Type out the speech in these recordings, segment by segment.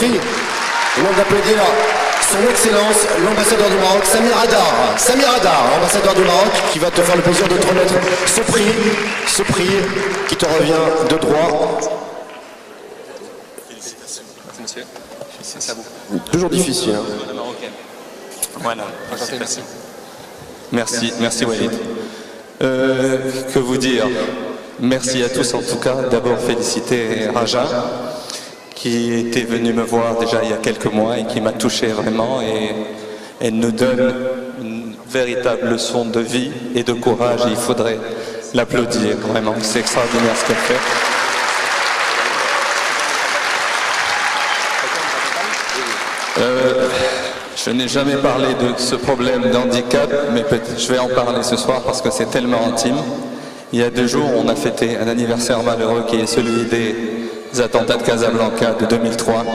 prix. Et on d'applaudir son Excellence, l'ambassadeur du Maroc, Samir Hadar. Samir Hadar, ambassadeur du Maroc, qui va te faire le plaisir de te remettre ce prix qui te revient de droit. Félicitations. Monsieur, c'est à vous. Toujours difficile. Hein. Voilà, merci. Merci Walid. Que vous dire? Merci à tous en tout cas. D'abord féliciter Raja, qui était venu me voir déjà il y a quelques mois et qui m'a touché vraiment, et elle nous donne une véritable leçon de vie et de courage, et il faudrait l'applaudir vraiment. C'est extraordinaire ce qu'elle fait. Je n'ai jamais parlé de ce problème d'handicap, mais je vais en parler ce soir parce que c'est tellement intime. Il y a 2 jours, on a fêté un anniversaire malheureux qui est celui des attentats de Casablanca de 2003.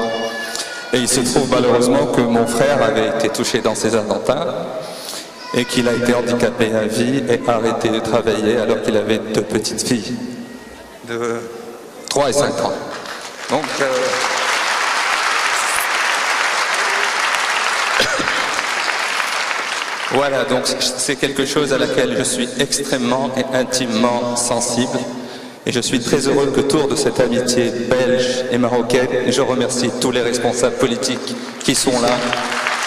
Et il se trouve malheureusement que mon frère avait été touché dans ces attentats et qu'il a été handicapé à vie et arrêté de travailler alors qu'il avait 2 petites filles de 3 et 5 ans. Donc... Voilà, donc c'est quelque chose à laquelle je suis extrêmement et intimement sensible. Et je suis très heureux qu'autour de cette amitié belge et marocaine, je remercie tous les responsables politiques qui sont là,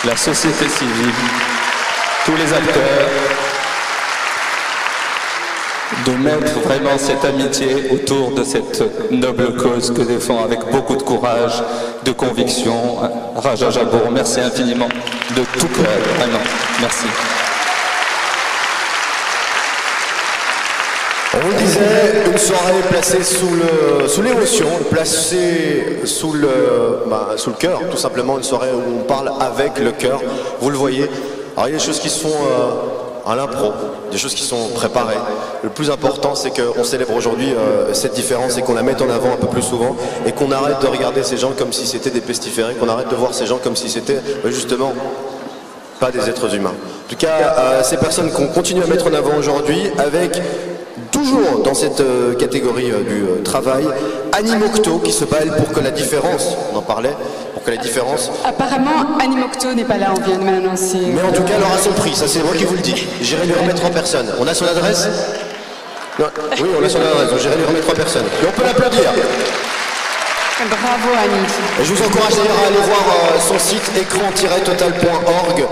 la société civile, tous les acteurs, de mettre vraiment cette amitié autour de cette noble cause que défend avec beaucoup de courage, de conviction, Raja Jabour. Merci infiniment de tout cœur, vraiment. Merci. On vous disait, une soirée placée sous l'émotion, placée sous le cœur, tout simplement, une soirée où on parle avec le cœur, vous le voyez. Alors il y a des choses qui se font à l'impro, des choses qui sont préparées. Le plus important, c'est qu'on célèbre aujourd'hui cette différence et qu'on la mette en avant un peu plus souvent et qu'on arrête de regarder ces gens comme si c'était des pestiférés, qu'on arrête de voir ces gens comme si c'était justement pas des êtres humains. En tout cas, ces personnes qu'on continue à mettre en avant aujourd'hui avec... Toujours dans cette catégorie du travail, Annie Mocteau qui se bat elle pour que la différence, on en parlait, pour que la différence... Apparemment, Annie Mocteau n'est pas là, on vient de m'annoncer. Mais en tout cas, elle aura son prix, ça c'est moi qui vous le dis. J'irai lui remettre en personne. On a son adresse? Non. Oui, on a son adresse, donc j'irai lui remettre en personne. Et on peut l'applaudir. Bravo Annie. Et je vous encourage d'ailleurs à aller voir son site écran-total.org,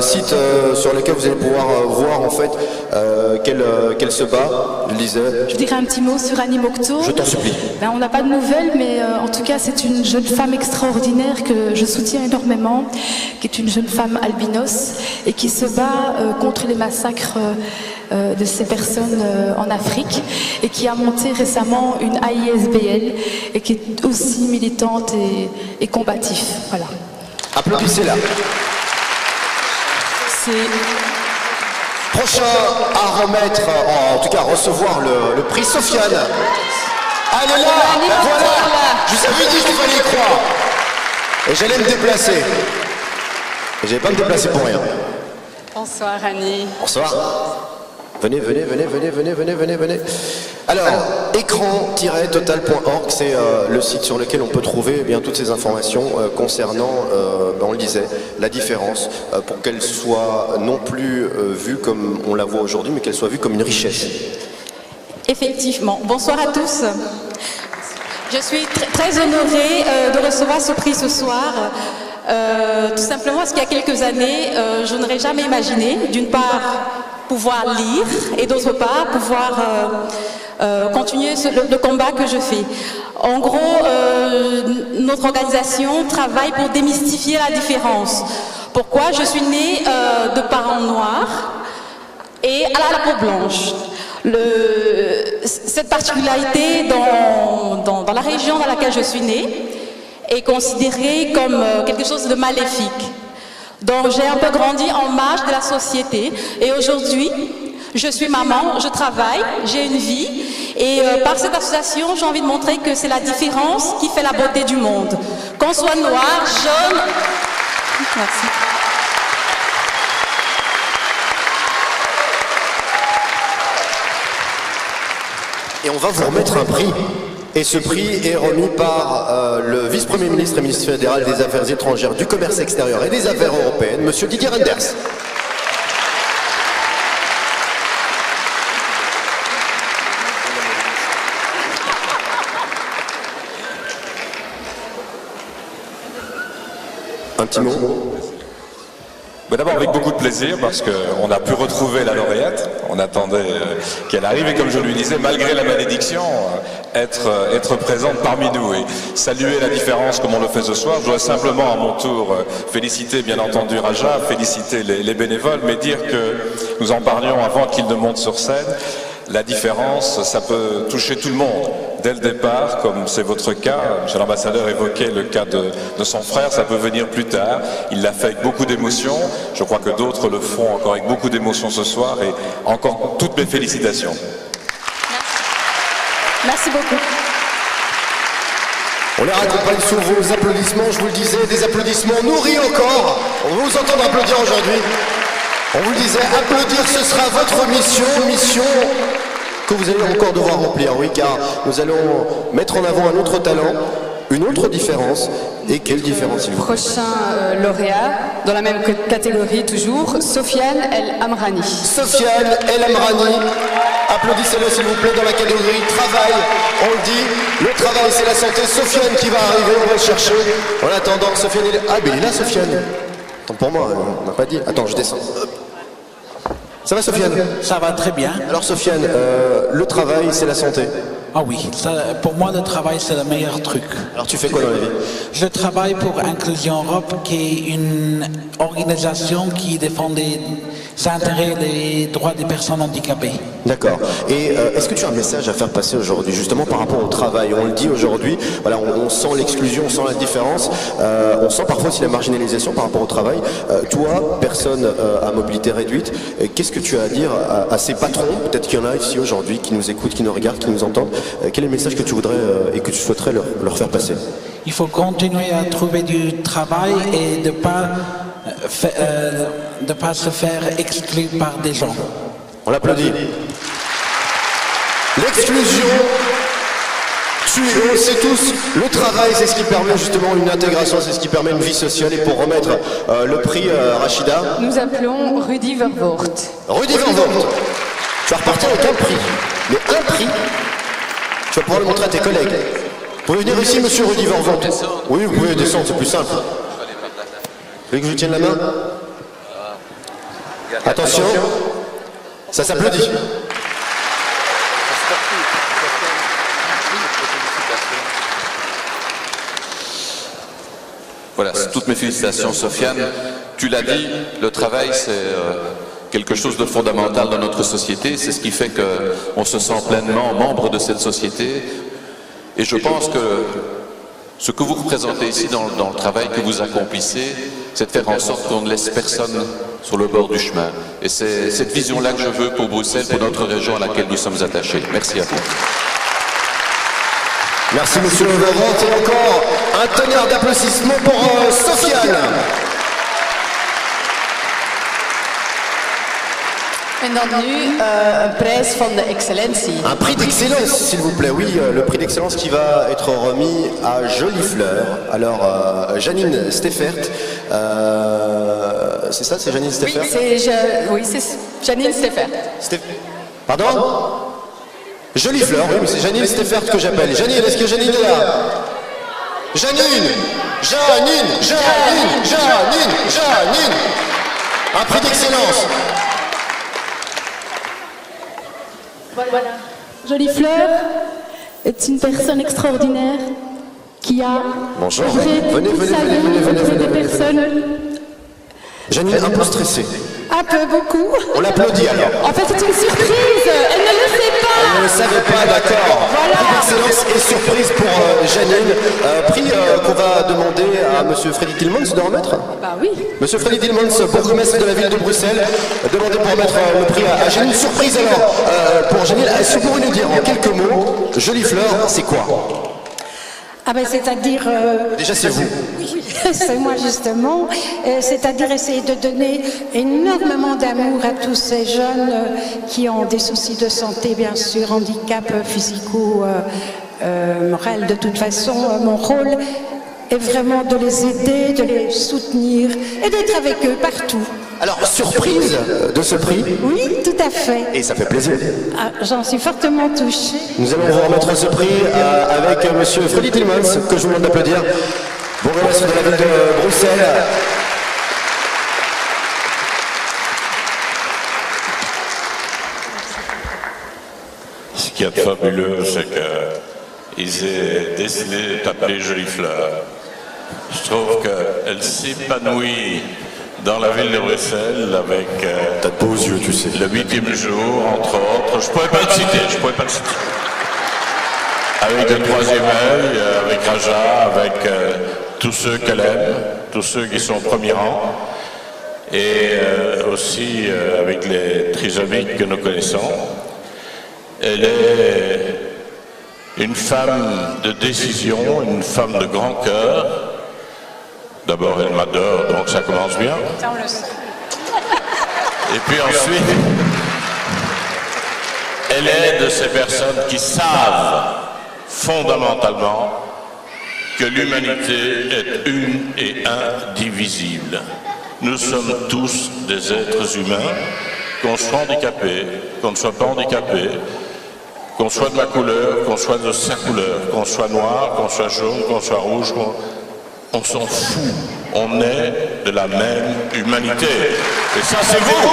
site sur lequel vous allez pouvoir voir en fait qu'elle se bat, je le disais. Je dirais un petit mot sur Annie Mocteau. Je t'en supplie. On n'a pas de nouvelles, mais en tout cas c'est une jeune femme extraordinaire que je soutiens énormément, qui est une jeune femme albinos et qui se bat contre les massacres de ces personnes en Afrique et qui a monté récemment une AISBL et qui est aussi militante et combatif. Voilà. Applaudissez-la. Prochain à remettre, en tout cas recevoir le prix Sofiane. Elle est là, voilà. Je vous avais dit qu'il fallait y croire. Et j'allais me déplacer. Et j'allais pas me déplacer pour rien. Bonsoir Annie. Bonsoir. Venez. Alors, écran-total.org, c'est le site sur lequel on peut trouver bien toutes ces informations concernant, on le disait, la différence, pour qu'elle soit non plus vue comme on la voit aujourd'hui, mais qu'elle soit vue comme une richesse. Effectivement. Bonsoir à tous. Je suis très honorée de recevoir ce prix ce soir. Tout simplement parce qu'il y a quelques années, je n'aurais jamais imaginé, d'une part, pouvoir lire et d'autre part, pouvoir continuer le combat que je fais. En gros, notre organisation travaille pour démystifier la différence. Pourquoi? Je suis née de parents noirs et à la peau blanche. Cette particularité dans la région dans laquelle je suis née est considérée comme quelque chose de maléfique. Donc j'ai un peu grandi en marge de la société et aujourd'hui je suis maman, je travaille, j'ai une vie et par cette association j'ai envie de montrer que c'est la différence qui fait la beauté du monde. Qu'on soit noir, jaune... Merci. Et on va vous remettre un prix. Et ce prix est remis par le vice-premier ministre et ministre fédéral des Affaires étrangères, du commerce extérieur et des Affaires européennes, monsieur Didier Reynders. Un petit mot. D'abord avec beaucoup de plaisir parce qu'on a pu retrouver la lauréate, on attendait qu'elle arrive et comme je lui disais, malgré la malédiction, être présente parmi nous et saluer la différence comme on le fait ce soir. Je dois simplement à mon tour féliciter bien entendu Raja, féliciter les bénévoles, mais dire que nous en parlions avant qu'il ne monte sur scène. La différence, ça peut toucher tout le monde. Dès le départ, comme c'est votre cas, M. l'ambassadeur évoquait le cas de son frère, ça peut venir plus tard. Il l'a fait avec beaucoup d'émotion. Je crois que d'autres le feront encore avec beaucoup d'émotion ce soir. Et encore toutes mes félicitations. Merci beaucoup. On les raccompagne sous vos applaudissements, je vous le disais, des applaudissements nourris encore. On va vous entendre applaudir aujourd'hui. On vous le disait, applaudir, ce sera votre mission que vous allez encore devoir remplir, oui, car nous allons mettre en avant un autre talent, une autre différence. Et quelle différence, s'il vous plaît? Prochain lauréat, dans la même catégorie toujours, Sofiane El Amrani. Sofiane El Amrani, applaudissez-le s'il vous plaît dans la catégorie travail. On le dit, le travail c'est la santé. Sofiane qui va arriver, on va le chercher. En attendant que Sofiane... Ah, mais il est là, Sofiane. Attends, pour moi, on n'a pas dit. Attends, je descends. Ça va, Sofiane? Ça va très bien. Alors, Sofiane, le travail, c'est la santé. Ah oui, pour moi, le travail, c'est le meilleur truc. Alors, tu fais quoi dans la vie? Je travaille pour Inclusion Europe, qui est une organisation qui défend les intérêts et les droits des personnes handicapées. D'accord. Et est-ce que tu as un message à faire passer aujourd'hui, justement par rapport au travail? On le dit aujourd'hui, voilà, on sent l'exclusion, on sent la différence, on sent parfois aussi la marginalisation par rapport au travail. Toi, personne à mobilité réduite, qu'est-ce que tu as à dire à ces patrons? Peut-être qu'il y en a ici aujourd'hui qui nous écoutent, qui nous regardent, qui nous entendent. Quel est le message que tu voudrais et que tu souhaiterais leur faire passer? Il faut continuer à trouver du travail et de pas se faire exclure par des gens. On l'applaudit. L'exclusion, on sait tous, le travail c'est ce qui permet justement une intégration, c'est ce qui permet une vie sociale. Et pour remettre le prix, Rachida, Nous appelons Rudy Vervoort. Rudy Vervoort, tu vas repartir avec un prix, mais un prix, tu vas pouvoir le montrer à tes collègues. Vous pouvez venir ici, monsieur Rudy Vervoort? Oui, vous pouvez descendre, c'est plus simple. Vous voulez que je vous tienne la main? Attention, ça s'applaudit. Voilà, toutes mes félicitations, Sofiane. Tu l'as dit, le travail, c'est quelque chose de fondamental dans notre société. C'est ce qui fait qu'on se sent pleinement membre de cette société. Et je pense que ce que vous représentez ici dans le travail que vous accomplissez, c'est de faire en sorte qu'on ne laisse personne sur le bord du chemin. Et c'est cette vision-là que je veux pour Bruxelles, pour notre région à laquelle nous sommes attachés. Merci à vous. Merci monsieur Vervoort et encore un tonnerre d'applaudissements pour Sofiane. En dan nu een prijs van de excellentie. Un prix d'excellence, s'il vous plaît. Oui, le prix d'excellence qui va être remis à Jolie Fleur. Alors, Janine Steffert, c'est ça, c'est Janine Steffert? Oui, c'est Janine Steffert. Pardon? Jolie Fleur, oui, mais c'est Janine Steffert que j'appelle. Janine, est-ce que Janine est là? Janine! Un prix d'excellence. Voilà. Jolie Fleur est une personne extraordinaire qui a Bonjour. œuvré toute sa vie auprès des personnes. Janine, un peu stressée. Un peu, beaucoup. On l'applaudit alors. En fait, c'est une surprise. Elle ne le sait pas. Elle ne le savait pas, d'accord. Voilà. Prix d'excellence et surprise pour Janine. Prix qu'on va demander à monsieur Freddy Tillmans de remettre. Bah oui. Monsieur Freddy Tillmans, bourgmestre de la ville de Bruxelles, demandez pour remettre le prix à Janine. Surprise alors pour Janine. Est-ce que vous pourriez nous dire en quelques mots, Jolie Fleur, c'est quoi? Ah ben c'est-à-dire... Déjà c'est vous. Oui, c'est moi justement. C'est-à-dire essayer de donner énormément d'amour à tous ces jeunes qui ont des soucis de santé, bien sûr, handicap physico morale. De toute façon, mon rôle est vraiment de les aider, de les soutenir et d'être avec eux partout. Alors, surprise de ce prix. Oui, tout à fait. Et ça fait plaisir. Ah, j'en suis fortement touchée. Nous allons vous remettre ce prix avec monsieur Freddy Tillmans, que je vous demande d'applaudir. Bourgmestre de la ville de Bruxelles. Ce qui est fabuleux, c'est qu'ils aient décidé de t'appeler Jolie Fleur. Je trouve qu'elle s'épanouit dans la ville de Bruxelles avec t'as de beaux yeux, tu sais. Le 8e jour, entre autres. Je ne pourrais pas le citer, Avec le 3e œil, avec Raja, avec tous ceux qu'elle aime, tous ceux qui sont au premier rang, et aussi avec les trisomiques que nous connaissons. Elle est une femme de décision, une femme de grand cœur. D'abord, elle m'adore, donc ça commence bien. Et puis ensuite, elle est de ces personnes qui savent fondamentalement que l'humanité est une et indivisible. Nous sommes tous des êtres humains, qu'on soit handicapé, qu'on ne soit pas handicapé, qu'on soit de ma couleur, qu'on soit de sa couleur, qu'on soit noir, qu'on soit jaune, qu'on soit rouge, on s'en fout. On est de la même humanité. Et ça, c'est vous!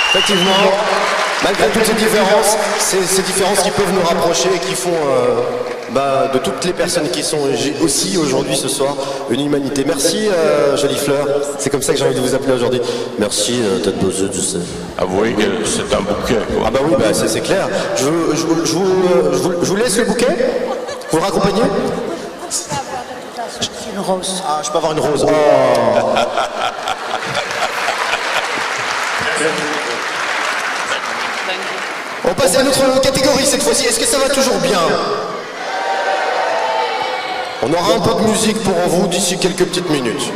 Effectivement, malgré toutes ces différences qui peuvent nous rapprocher et qui font de toutes les personnes qui sont aussi aujourd'hui ce soir une humanité. Merci Jolie Fleur, c'est comme ça que j'ai envie de vous appeler aujourd'hui. Merci tête beaux yeux, tu sais. Avouez que c'est un bouquet. Quoi. Ah bah oui, c'est clair. Je vous laisse le bouquet. Vous le raccompagnez? Une rose. Ah, je peux avoir une rose. Oh. On passe à notre catégorie cette fois-ci. Est-ce que ça va toujours bien? On aura un peu de musique pour vous d'ici quelques petites minutes.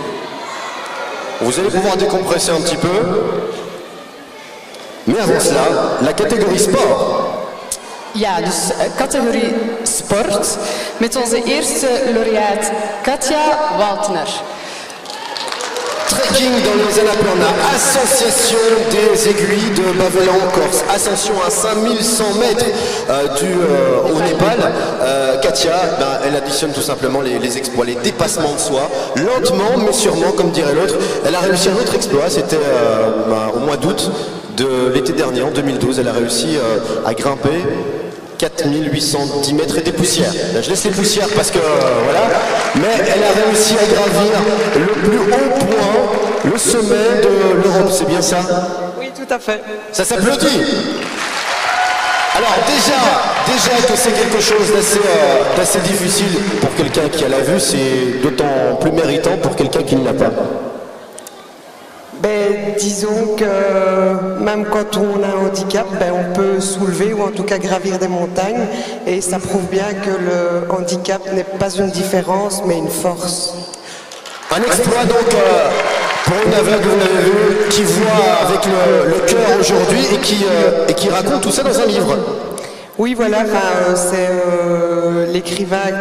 Vous allez pouvoir décompresser un petit peu. Mais avant cela, la catégorie sport. Ja, dus categorie sport met onze eerste laureaat Katja Waltner. Trekking dans les Alpes, on a Association des aiguilles de Bavelan en Corse. Ascension à 5100 mètres au Népal. Katia, elle additionne tout simplement les exploits, les dépassements de soi. Lentement mais sûrement, comme dirait l'autre. Elle a réussi un autre exploit, c'était au mois d'août de l'été dernier, en 2012. Elle a réussi à grimper 4810 mètres et des poussières. Là, je laisse les poussières parce que voilà. Mais elle a réussi à gravir le plus haut point, le sommet de l'Europe, c'est bien ça? Oui, tout à fait. Ça s'applaudit. Alors déjà que c'est quelque chose d'assez difficile pour quelqu'un qui a la vue, c'est d'autant plus méritant pour quelqu'un qui ne l'a pas. Disons que même quand on a un handicap, on peut soulever ou en tout cas gravir des montagnes et ça prouve bien que le handicap n'est pas une différence mais une force. Un exploit donc pour une aveugle, vous l'avez vu, qui voit avec le cœur aujourd'hui et qui raconte tout ça dans un livre. Oui, voilà, c'est l'écrivain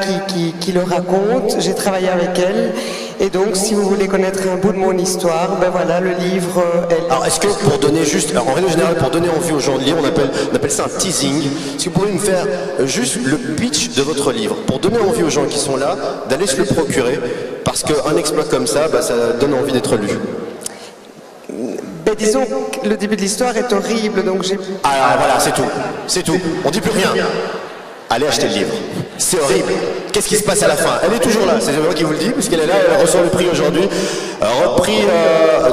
qui le raconte. J'ai travaillé avec elle. Et donc, si vous voulez connaître un bout de mon histoire, voilà, le livre... Alors, est-ce que pour donner juste... Alors, en règle générale, pour donner envie aux gens de lire, on appelle ça un teasing. Est-ce que vous pouvez me faire juste le pitch de votre livre, pour donner envie aux gens qui sont là d'aller se le procurer, parce qu'un exploit comme ça, ça donne envie d'être lu. Disons que le début de l'histoire est horrible, donc j'ai... Ah voilà, c'est tout, on dit plus rien. Allez acheter le livre, c'est horrible. Qu'est-ce qui se passe à la fin? Elle est toujours là, c'est moi qui vous le dis, puisqu'elle est là, elle reçoit le prix aujourd'hui. Repris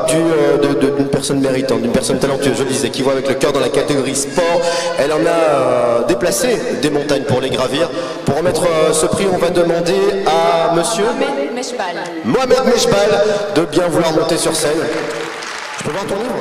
d'une personne méritante, d'une personne talentueuse, je le disais, qui voit avec le cœur dans la catégorie sport. Elle en a déplacé des montagnes pour les gravir. Pour remettre ce prix, on va demander à monsieur Mohamed Meshbal de bien vouloir monter sur scène. Je peux voir ton livre?